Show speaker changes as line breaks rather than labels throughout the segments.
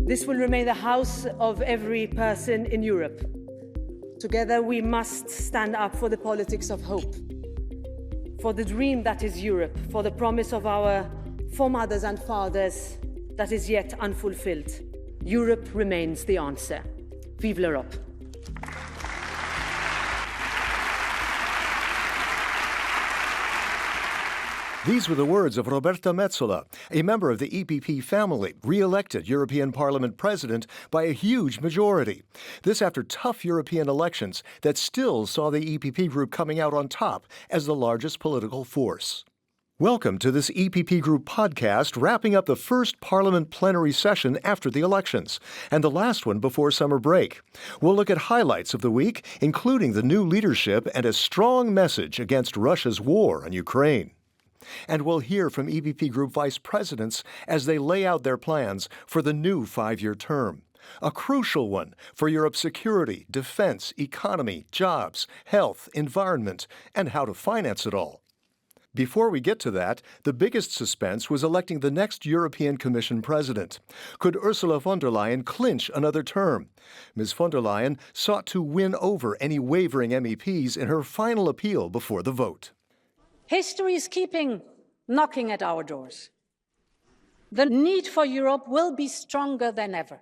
This will remain the house of every person in Europe. Together we must stand up for the politics of hope, for the dream that is Europe, for the promise of our foremothers and fathers that is yet unfulfilled. Europe remains the answer. Vive l'Europe.
These were the words of Roberta Metsola, a member of the EPP family, re-elected European Parliament president by a huge majority. This after tough European elections that still saw the EPP Group coming out on top as the largest political force. Welcome to this EPP Group podcast, wrapping up the first Parliament plenary session after the elections, and the last one before summer break. We'll look at highlights of the week, including the new leadership and a strong message against Russia's war on Ukraine. And we'll hear from EPP Group vice presidents as they lay out their plans for the new 5-year term. A crucial one for Europe's security, defense, economy, jobs, health, environment, and how to finance it all. Before we get to that, the biggest suspense was electing the next European Commission president. Could Ursula von der Leyen clinch another term? Ms. von der Leyen sought to win over any wavering MEPs in her final appeal before the vote.
History is knocking at our doors. The need for Europe will be stronger than ever.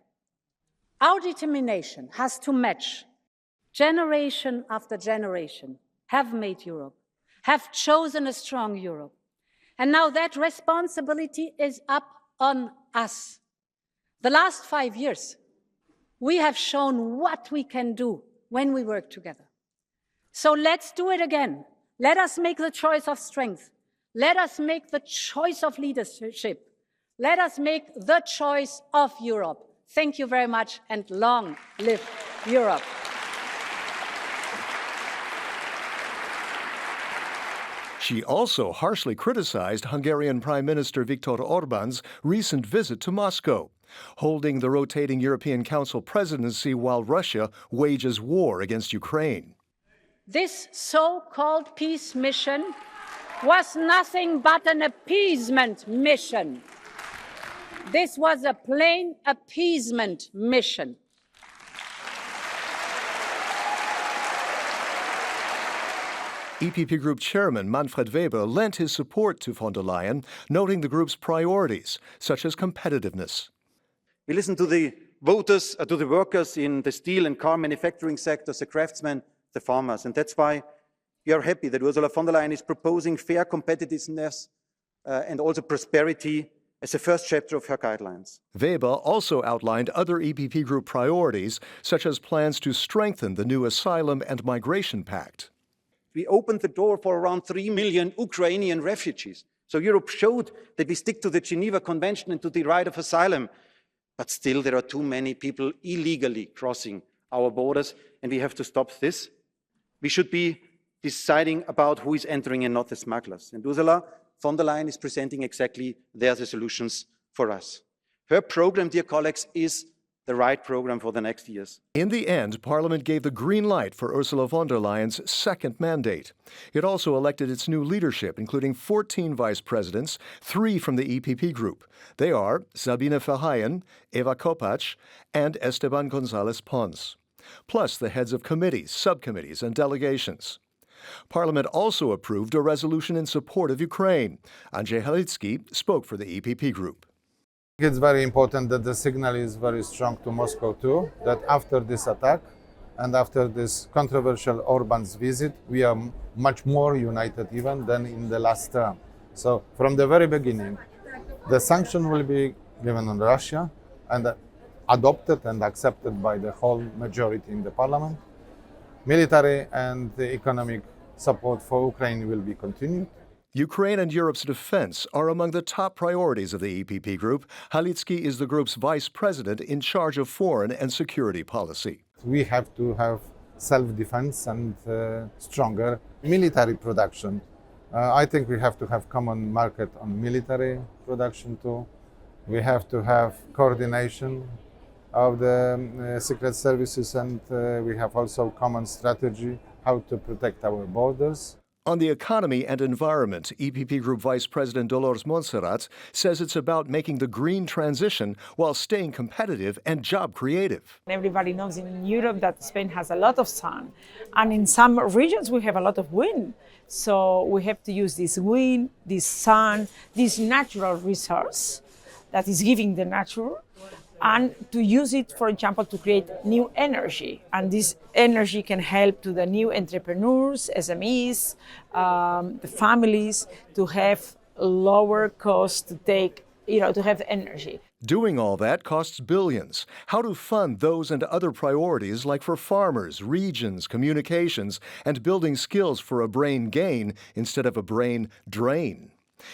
Our determination has to match. Generation after generation have made Europe, have chosen a strong Europe. And now that responsibility is up on us. The last 5 years, we have shown what we can do when we work together. So let's do it again. Let us make the choice of strength. Let us make the choice of leadership. Let us make the choice of Europe. Thank you very much, and long live Europe.
She also harshly criticized Hungarian Prime Minister Viktor Orbán's recent visit to Moscow, holding the rotating European Council presidency while Russia wages war against Ukraine.
This so-called peace mission was nothing but an appeasement mission. This was a plain appeasement mission.
EPP Group Chairman Manfred Weber lent his support to von der Leyen, noting the group's priorities, such as competitiveness.
We listened to the voters, to the workers in the steel and car manufacturing sectors, the craftsmen, the farmers. And that's why we are happy that Ursula von der Leyen is proposing fair competitiveness and also prosperity as the first chapter of her guidelines.
Weber also outlined other EPP Group priorities, such as plans to strengthen the new Asylum and Migration Pact.
We opened the door for around 3 million Ukrainian refugees. So Europe showed that we stick to the Geneva Convention and to the right of asylum. But still, there are too many people illegally crossing our borders, and we have to stop this. We should be deciding about who is entering and not the smugglers. And Ursula von der Leyen is presenting exactly their solutions for us. Her program, dear colleagues, is the right program for the next years.
In the end, Parliament gave the green light for Ursula von der Leyen's second mandate. It also elected its new leadership, including 14 vice presidents, 3 from the EPP Group. They are Sabine Verheyen, Eva Kopacz, and Esteban González Pons, plus the heads of committees, subcommittees, and delegations. Parliament also approved a resolution in support of Ukraine. Andrzej Halicki spoke for the EPP Group.
It's very important that the signal is very strong to Moscow too, that after this attack and after this controversial Orban's visit, we are much more united even than in the last term. So from the very beginning, the sanction will be given on Russia and adopted and accepted by the whole majority in the parliament. Military and the economic support for Ukraine will be continued.
Ukraine and Europe's defense are among the top priorities of the EPP Group. Halicki is the group's vice president in charge of foreign and security policy.
We have to have self-defense and stronger military production. I think we have to have common market on military production too. We have to have coordination of the secret services, and we have also common strategy how to protect our borders.
On the economy and environment, EPP Group Vice President Dolores Montserrat says it's about making the green transition while staying competitive and job creative.
Everybody knows in Europe that Spain has a lot of sun, and in some regions we have a lot of wind. So we have to use this wind, this sun, this natural resource that is giving the nature, and to use it, for example, to create new energy. And this energy can help to the new entrepreneurs, SMEs, the families to have lower cost to take, to have energy.
Doing all that costs billions. How to fund those and other priorities like for farmers, regions, communications, and building skills for a brain gain instead of a brain drain.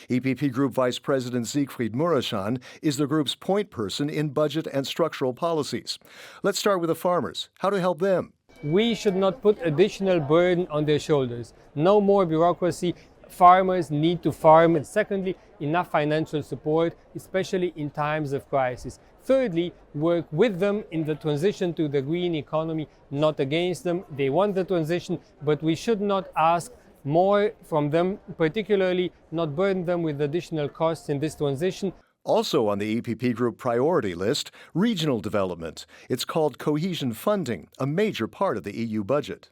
EPP Group Vice President Siegfried Mureschan is the group's point person in budget and structural policies. Let's start with the farmers. How to help them?
We should not put additional burden on their shoulders. No more bureaucracy. Farmers need to farm. And secondly, enough financial support, especially in times of crisis. Thirdly, work with them in the transition to the green economy, not against them. They want the transition, but we should not ask more from them, particularly not burden them with additional costs in this transition.
Also on the EPP Group priority list, regional development. It's called cohesion funding, a major part of the EU budget.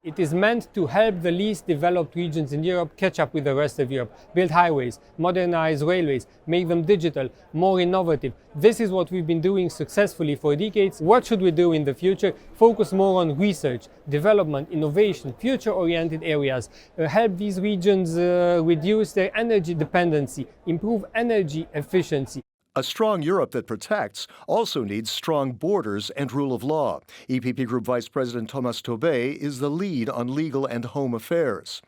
It is meant to help the least developed regions in Europe catch up with the rest of Europe, build highways, modernize railways, make them digital, more innovative. This is what we've been doing successfully for decades. What should we do in the future? Focus more on research, development, innovation, future-oriented areas, help these regions reduce their energy dependency, improve energy efficiency.
A strong Europe that protects also needs strong borders and rule of law. EPP Group Vice President Thomas Tobé is the lead on legal and home affairs.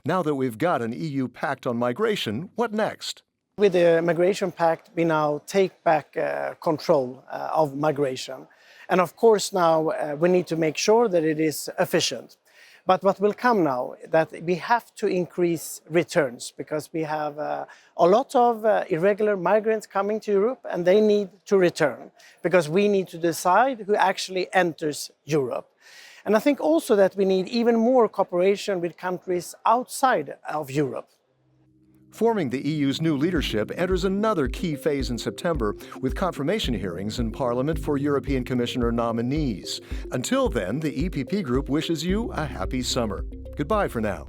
Now that we've got an EU pact on migration, what next?
With the Migration Pact, we now take back control of migration. And of course now we need to make sure that it is efficient. But what will come now, that we have to increase returns because we have a lot of irregular migrants coming to Europe and they need to return because we need to decide who actually enters Europe. And I think also that we need even more cooperation with countries outside of Europe.
Forming the EU's new leadership enters another key phase in September with confirmation hearings in Parliament for European Commissioner nominees. Until then, the EPP Group wishes you a happy summer. Goodbye for now.